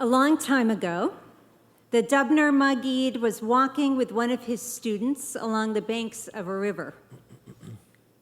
A long time ago, the Dubner Maggid was walking with one of his students along the banks of a river.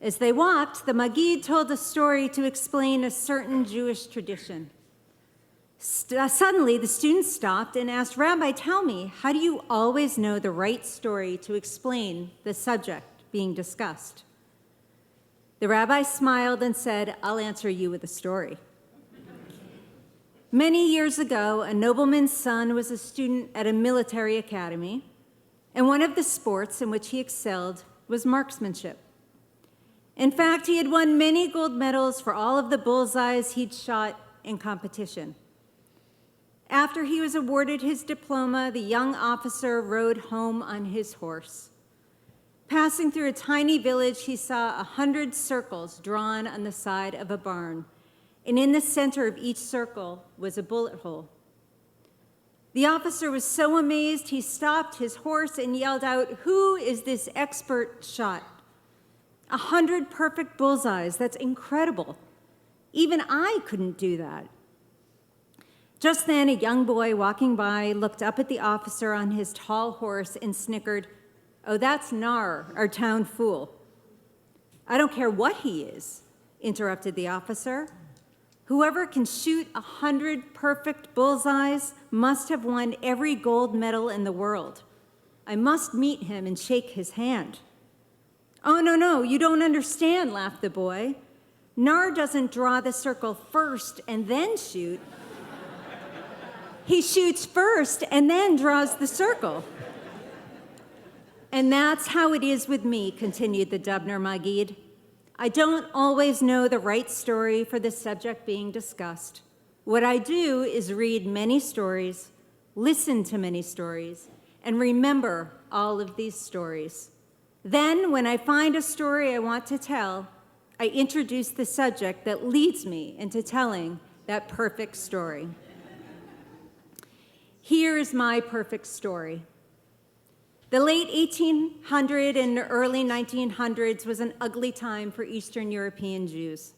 As they walked, the Maggid told a story to explain a certain Jewish tradition. Suddenly, the student stopped and asked, "Rabbi, tell me, how do you always know the right story to explain the subject being discussed?" The rabbi smiled and said, "I'll answer you with a story." Many years ago, a nobleman's son was a student at a military academy, and one of the sports in which he excelled was marksmanship. In fact, he had won many gold medals for all of the bullseyes he'd shot in competition. After he was awarded his diploma, the young officer rode home on his horse. Passing through a tiny village, he saw 100 circles drawn on the side of a barn, and in the center of each circle was a bullet hole. The officer was so amazed, he stopped his horse and yelled out, "Who is this expert shot? 100 perfect bullseyes, that's incredible. Even I couldn't do that." Just then, a young boy walking by looked up at the officer on his tall horse and snickered, "Oh, that's Nar, our town fool." "I don't care what he is," interrupted the officer. "Whoever can shoot 100 perfect bullseyes must have won every gold medal in the world. I must meet him and shake his hand." "Oh, no, you don't understand," laughed the boy. "Nar doesn't draw the circle first and then shoot. He shoots first and then draws the circle." "And that's how it is with me," continued the Dubner Maggid. "I don't always know the right story for the subject being discussed. What I do is read many stories, listen to many stories, and remember all of these stories. Then, when I find a story I want to tell, I introduce the subject that leads me into telling that perfect story." Here is my perfect story. The late 1800s and early 1900s was an ugly time for Eastern European Jews.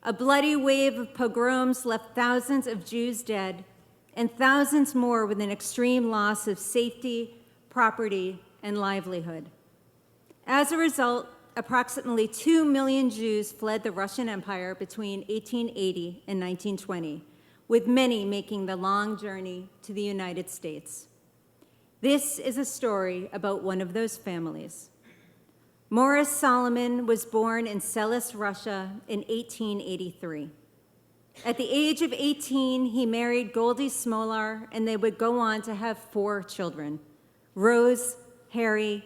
A bloody wave of pogroms left thousands of Jews dead and thousands more with an extreme loss of safety, property, and livelihood. As a result, approximately 2 million Jews fled the Russian Empire between 1880 and 1920, with many making the long journey to the United States. This is a story about one of those families. Morris Solomon was born in Selis, Russia in 1883. At the age of 18, he married Goldie Smolar, and they would go on to have 4 children: Rose, Harry,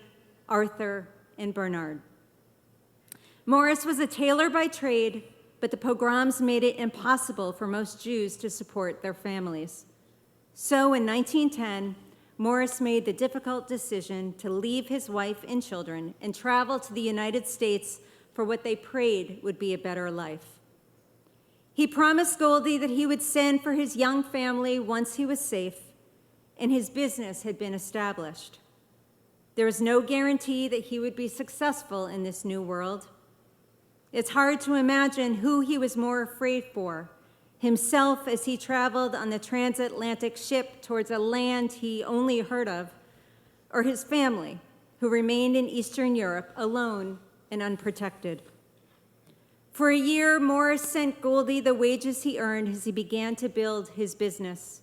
Arthur, and Bernard. Morris was a tailor by trade, but the pogroms made it impossible for most Jews to support their families. So in 1910, Morris made the difficult decision to leave his wife and children and travel to the United States for what they prayed would be a better life. He promised Goldie that he would send for his young family once he was safe and his business had been established. There was no guarantee that he would be successful in this new world. It's hard to imagine who he was more afraid for: himself as he traveled on the transatlantic ship towards a land he only heard of, or his family, who remained in Eastern Europe alone and unprotected. For a year, Morris sent Goldie the wages he earned as he began to build his business.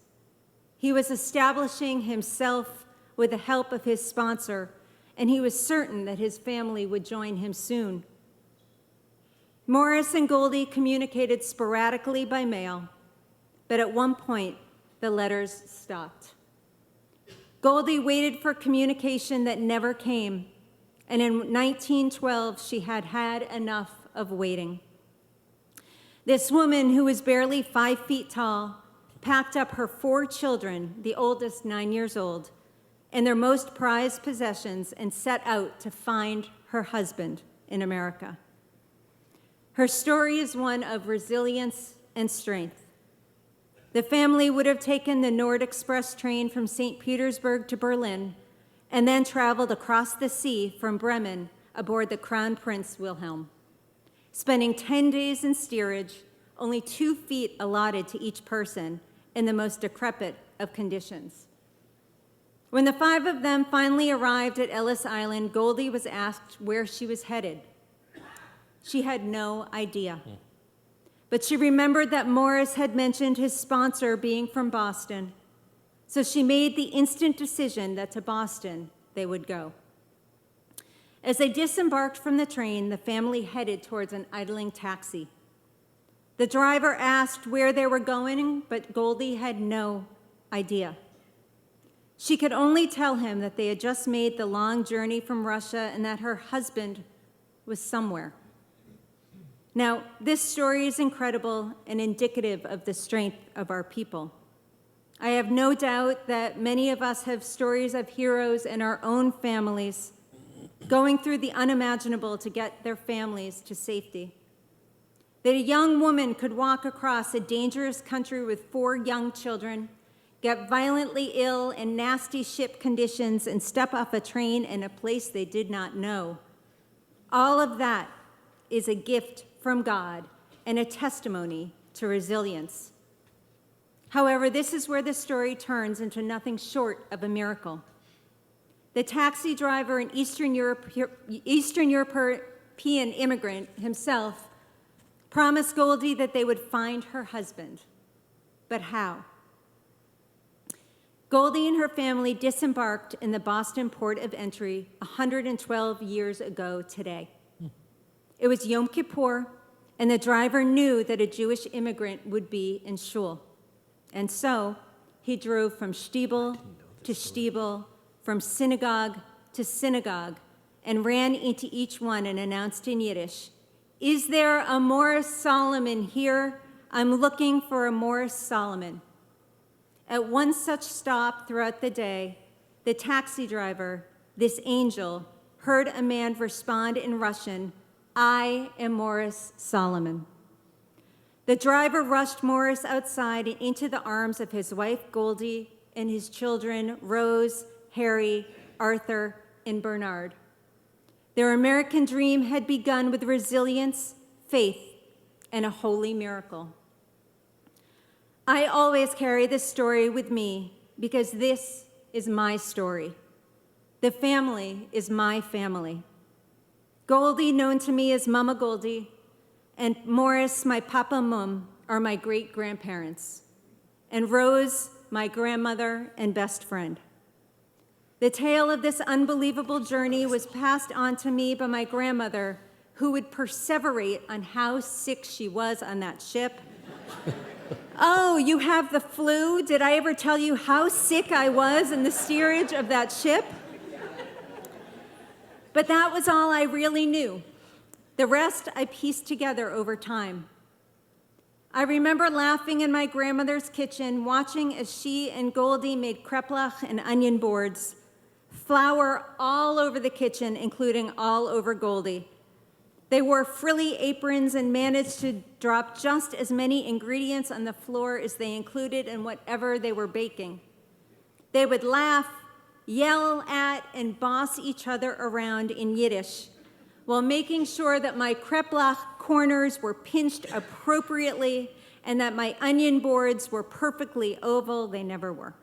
He was establishing himself with the help of his sponsor, and he was certain that his family would join him soon. Morris and Goldie communicated sporadically by mail, but at one point, the letters stopped. Goldie waited for communication that never came, and in 1912, she had had enough of waiting. This woman, who was barely 5 feet tall, packed up her 4 children, the oldest 9 years old, and their most prized possessions and set out to find her husband in America. Her story is one of resilience and strength. The family would have taken the Nord Express train from St. Petersburg to Berlin and then traveled across the sea from Bremen aboard the Crown Prince Wilhelm, spending 10 days in steerage, only 2 feet allotted to each person, in the most decrepit of conditions. When the 5 of them finally arrived at Ellis Island, Goldie was asked where she was headed. She had no idea. But she remembered that Morris had mentioned his sponsor being from Boston, so she made the instant decision that to Boston they would go. As they disembarked from the train, the family headed towards an idling taxi. The driver asked where they were going, but Goldie had no idea. She could only tell him that they had just made the long journey from Russia and that her husband was somewhere. Now, this story is incredible and indicative of the strength of our people. I have no doubt that many of us have stories of heroes in our own families going through the unimaginable to get their families to safety. That a young woman could walk across a dangerous country with 4 young children, get violently ill in nasty ship conditions, and step off a train in a place they did not know. All of that is a gift from God and a testimony to resilience. However, this is where the story turns into nothing short of a miracle. The taxi driver, an Eastern European immigrant himself, promised Goldie that they would find her husband. But how? Goldie and her family disembarked in the Boston port of entry 112 years ago today. It was Yom Kippur, and the driver knew that a Jewish immigrant would be in shul. And so he drove from Stiebel to Stiebel, from synagogue to synagogue, and ran into each one and announced in Yiddish, "Is there a Morris Solomon here? I'm looking for a Morris Solomon." At one such stop throughout the day, the taxi driver, this angel, heard a man respond in Russian, "I am Morris Solomon." The driver rushed Morris outside and into the arms of his wife, Goldie, and his children, Rose, Harry, Arthur, and Bernard. Their American dream had begun with resilience, faith, and a holy miracle. I always carry this story with me because this is my story. The family is my family. Goldie, known to me as Mama Goldie, and Morris, my Papa Mum, are my great-grandparents, and Rose, my grandmother and best friend. The tale of this unbelievable journey was passed on to me by my grandmother, who would perseverate on how sick she was on that ship. "Oh, you have the flu? Did I ever tell you how sick I was in the steerage of that ship?" But that was all I really knew. The rest I pieced together over time. I remember laughing in my grandmother's kitchen, watching as she and Goldie made kreplach and onion boards, flour all over the kitchen, including all over Goldie. They wore frilly aprons and managed to drop just as many ingredients on the floor as they included in whatever they were baking. They would laugh, yell at, and boss each other around in Yiddish, while making sure that my kreplach corners were pinched appropriately and that my onion boards were perfectly oval. They never were.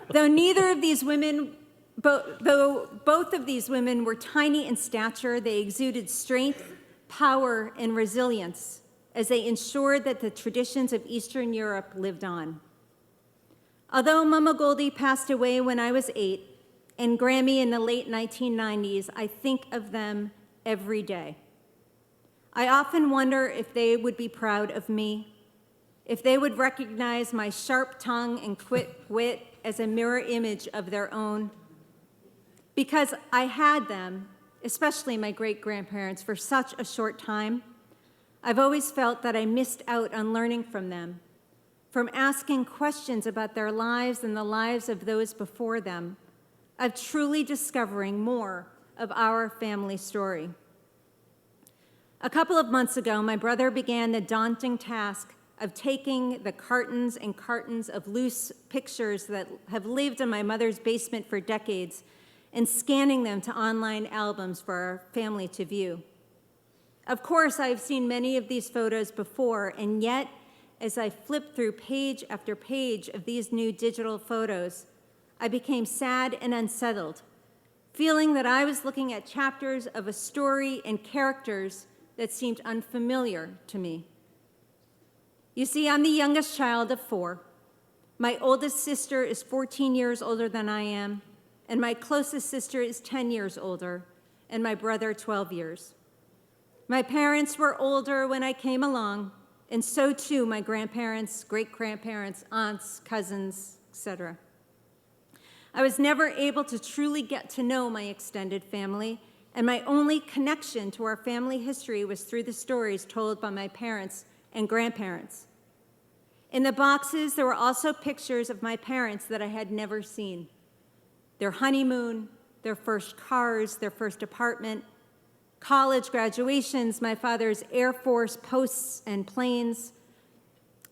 Though both of these women were tiny in stature, they exuded strength, power, and resilience as they ensured that the traditions of Eastern Europe lived on. Although Mama Goldie passed away when I was 8, and Grammy in the late 1990s, I think of them every day. I often wonder if they would be proud of me, if they would recognize my sharp tongue and quick wit as a mirror image of their own. Because I had them, especially my great-grandparents, for such a short time, I've always felt that I missed out on learning from them, from asking questions about their lives and the lives of those before them, of truly discovering more of our family story. A couple of months ago, my brother began the daunting task of taking the cartons and cartons of loose pictures that have lived in my mother's basement for decades and scanning them to online albums for our family to view. Of course, I've seen many of these photos before, and yet as I flipped through page after page of these new digital photos, I became sad and unsettled, feeling that I was looking at chapters of a story and characters that seemed unfamiliar to me. You see, I'm the youngest child of 4. My oldest sister is 14 years older than I am, and my closest sister is 10 years older, and my brother 12 years. My parents were older when I came along, and so too my grandparents, great-grandparents, aunts, cousins, etc. I was never able to truly get to know my extended family, and my only connection to our family history was through the stories told by my parents and grandparents. In the boxes, there were also pictures of my parents that I had never seen. Their honeymoon, their first cars, their first apartment, college graduations, my father's Air Force posts and planes.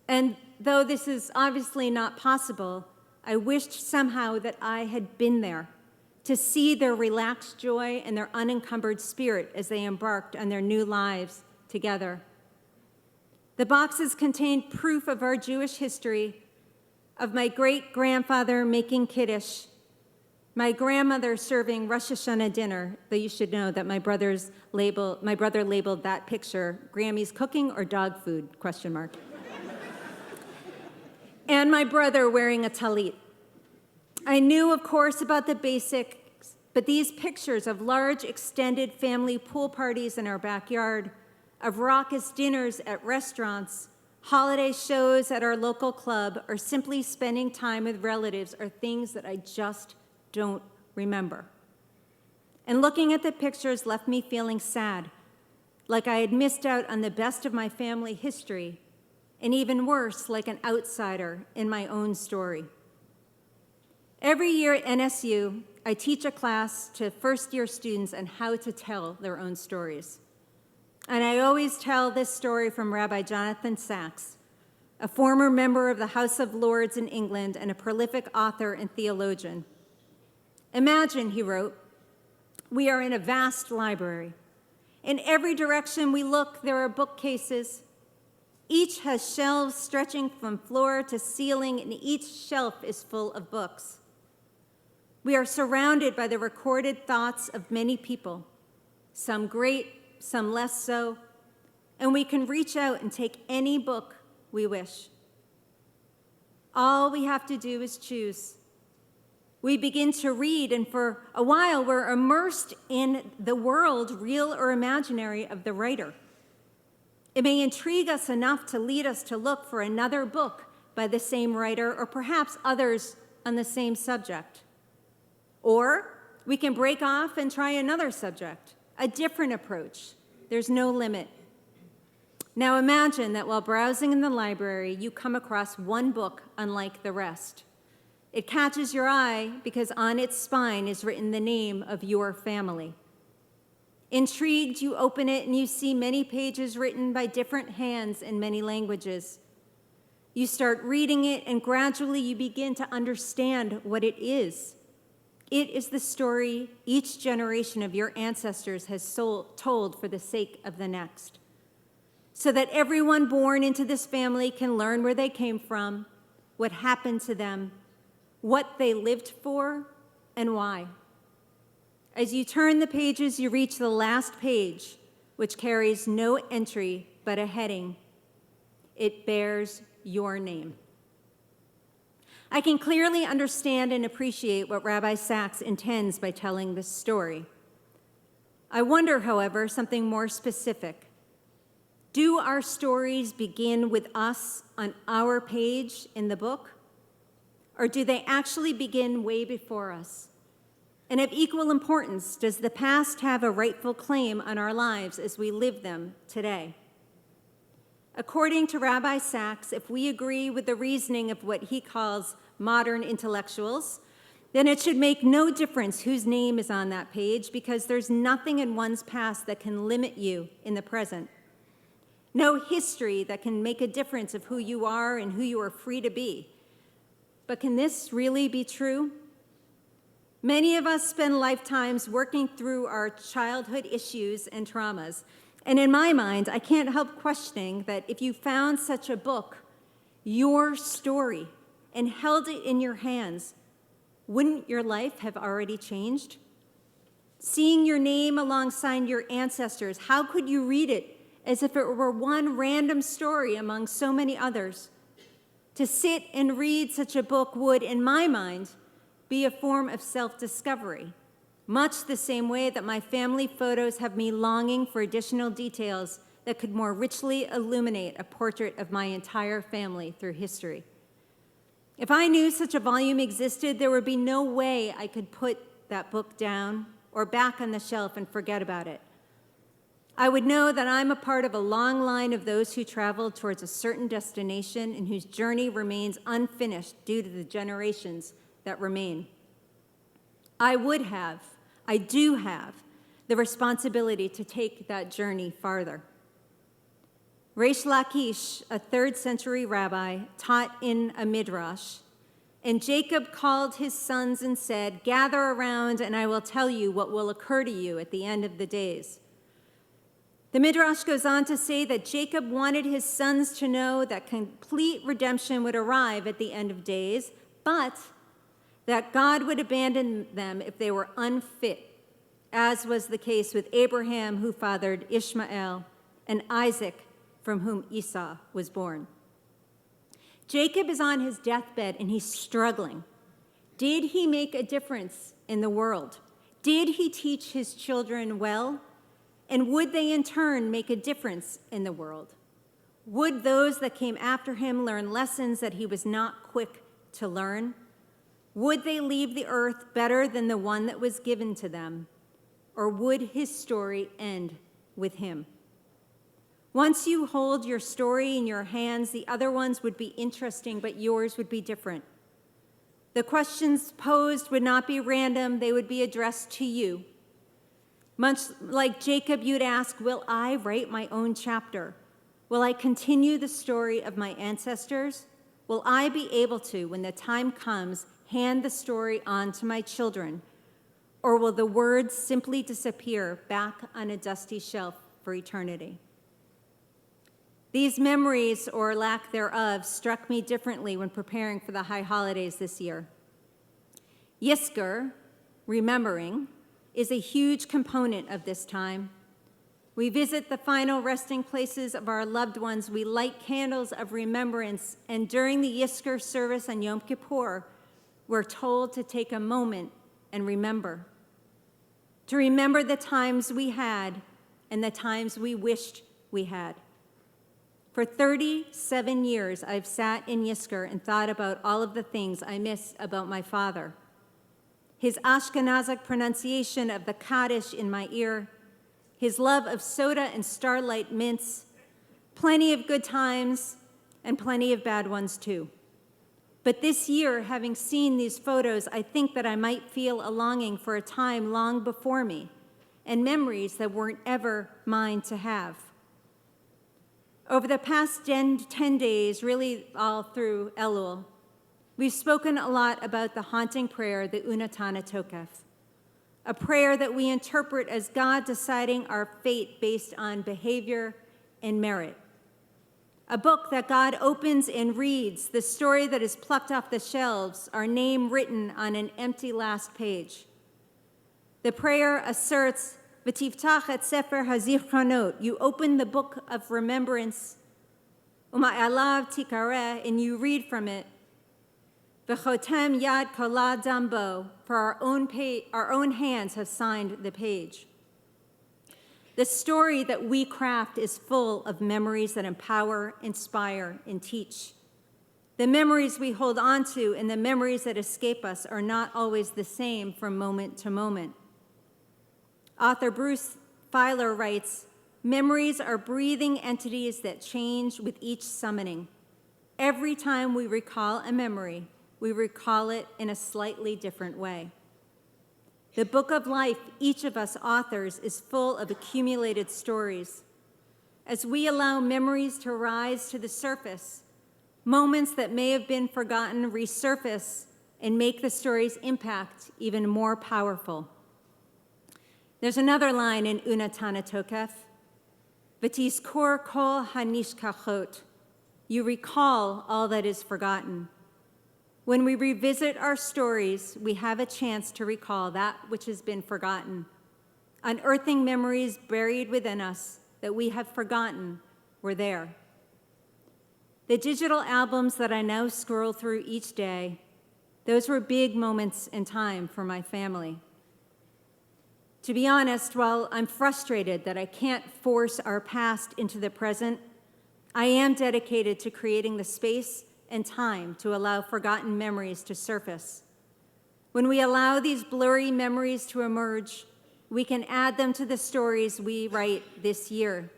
And though this is obviously not possible, I wished somehow that I had been there to see their relaxed joy and their unencumbered spirit as they embarked on their new lives together. The boxes contained proof of our Jewish history, of my great-grandfather making Kiddush, my grandmother serving Rosh Hashanah dinner, though you should know that my brother labeled that picture, Grammy's cooking or dog food, ? And my brother wearing a talit. I knew, of course, about the basics, but these pictures of large extended family pool parties in our backyard, of raucous dinners at restaurants, holiday shows at our local club, or simply spending time with relatives are things that I just don't remember. And looking at the pictures left me feeling sad, like I had missed out on the best of my family history, and even worse, like an outsider in my own story. Every year at NSU, I teach a class to first-year students on how to tell their own stories. And I always tell this story from Rabbi Jonathan Sacks, a former member of the House of Lords in England and a prolific author and theologian. Imagine, he wrote, we are in a vast library. In every direction we look, there are bookcases. Each has shelves stretching from floor to ceiling, and each shelf is full of books. We are surrounded by the recorded thoughts of many people, some great, some less so, and we can reach out and take any book we wish. All we have to do is choose. We begin to read, and for a while we're immersed in the world, real or imaginary, of the writer. It may intrigue us enough to lead us to look for another book by the same writer, or perhaps others on the same subject. Or we can break off and try another subject, a different approach. There's no limit. Now imagine that while browsing in the library, you come across one book unlike the rest. It catches your eye because on its spine is written the name of your family. Intrigued, you open it and you see many pages written by different hands in many languages. You start reading it, and gradually you begin to understand what it is. It is the story each generation of your ancestors has told for the sake of the next, so that everyone born into this family can learn where they came from, what happened to them, what they lived for, and why. As you turn the pages, you reach the last page, which carries no entry but a heading. It bears your name. I can clearly understand and appreciate what Rabbi Sacks intends by telling this story. I wonder, however, something more specific. Do our stories begin with us on our page in the book? Or do they actually begin way before us? And of equal importance, does the past have a rightful claim on our lives as we live them today? According to Rabbi Sacks, if we agree with the reasoning of what he calls modern intellectuals, then it should make no difference whose name is on that page, because there's nothing in one's past that can limit you in the present. No history that can make a difference of who you are and who you are free to be. But can this really be true? Many of us spend lifetimes working through our childhood issues and traumas. And in my mind, I can't help questioning that if you found such a book your story, and held it in your hands, wouldn't your life have already changed? Seeing your name alongside your ancestors, how could you read it as if it were one random story among so many others? To sit and read such a book would, in my mind, be a form of self-discovery, much the same way that my family photos have me longing for additional details that could more richly illuminate a portrait of my entire family through history. If I knew such a volume existed, there would be no way I could put that book down or back on the shelf and forget about it. I would know that I'm a part of a long line of those who traveled towards a certain destination and whose journey remains unfinished due to the generations that remain. I do have the responsibility to take that journey farther. Reish Lakish, a 3rd century rabbi, taught in a midrash, and Jacob called his sons and said, "Gather around and I will tell you what will occur to you at the end of the days." The midrash goes on to say that Jacob wanted his sons to know that complete redemption would arrive at the end of days, but that God would abandon them if they were unfit, as was the case with Abraham, who fathered Ishmael, and Isaac, from whom Esau was born. Jacob is on his deathbed and he's struggling. Did he make a difference in the world? Did he teach his children well? And would they in turn make a difference in the world? Would those that came after him learn lessons that he was not quick to learn? Would they leave the earth better than the one that was given to them? Or would his story end with him? Once you hold your story in your hands, the other ones would be interesting, but yours would be different. The questions posed would not be random, they would be addressed to you. Much like Jacob, you'd ask, will I write my own chapter? Will I continue the story of my ancestors? Will I be able to, when the time comes, hand the story on to my children? Or will the words simply disappear back on a dusty shelf for eternity? These memories, or lack thereof, struck me differently when preparing for the high holidays this year. Yizkor, remembering, is a huge component of this time. We visit the final resting places of our loved ones, we light candles of remembrance, and during the Yizkor service on Yom Kippur, we're told to take a moment and remember. To remember the times we had and the times we wished we had. For 37 years, I've sat in Yizkor and thought about all of the things I miss about my father. His Ashkenazic pronunciation of the Kaddish in my ear, his love of soda and Starlight mints, plenty of good times and plenty of bad ones too. But this year, having seen these photos, I think that I might feel a longing for a time long before me and memories that weren't ever mine to have. Over the past 10 days, really all through Elul, we've spoken a lot about the haunting prayer, the Unatana Tokef, a prayer that we interpret as God deciding our fate based on behavior and merit. A book that God opens and reads, the story that is plucked off the shelves, our name written on an empty last page. The prayer asserts, V'tiftach et sefer hazichronot, you open the book of remembrance, Uma'alav tikareh, and you read from it, V'chotem yad kol dambo, for our own hands have signed the page. The story that we craft is full of memories that empower, inspire, and teach. The memories we hold on to and the memories that escape us are not always the same from moment to moment. Author Bruce Feiler writes, memories are breathing entities that change with each summoning. Every time we recall a memory, we recall it in a slightly different way. The book of life each of us authors is full of accumulated stories. As we allow memories to rise to the surface, moments that may have been forgotten resurface and make the story's impact even more powerful. There's another line in Unatana Tokef, V'tizkor kol hanishkachot, you recall all that is forgotten. When we revisit our stories, we have a chance to recall that which has been forgotten, unearthing memories buried within us that we have forgotten were there. The digital albums that I now scroll through each day, those were big moments in time for my family. To be honest, while I'm frustrated that I can't force our past into the present, I am dedicated to creating the space and time to allow forgotten memories to surface. When we allow these blurry memories to emerge, we can add them to the stories we write this year,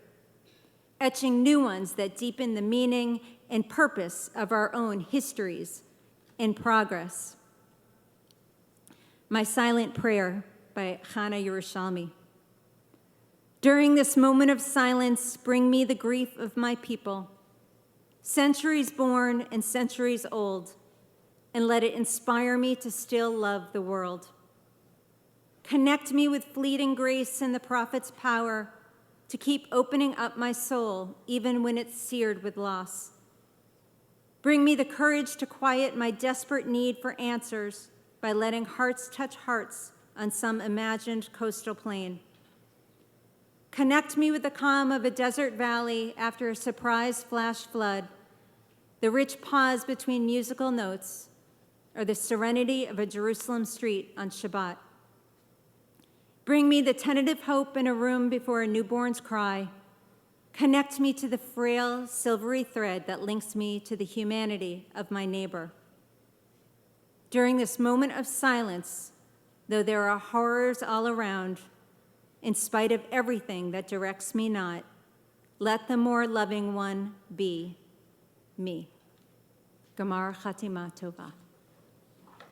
etching new ones that deepen the meaning and purpose of our own histories in progress. My Silent Prayer by Chana Yerushalmi. During this moment of silence, bring me the grief of my people, centuries born and centuries old, and let it inspire me to still love the world. Connect me with fleeting grace and the prophet's power to keep opening up my soul even when it's seared with loss. Bring me the courage to quiet my desperate need for answers by letting hearts touch hearts on some imagined coastal plain. Connect me with the calm of a desert valley after a surprise flash flood, the rich pause between musical notes, or the serenity of a Jerusalem street on Shabbat. Bring me the tentative hope in a room before a newborn's cry. Connect me to the frail, silvery thread that links me to the humanity of my neighbor. During this moment of silence, though there are horrors all around, in spite of everything that directs me not, let the more loving one be me. Gamar Chatima Tova.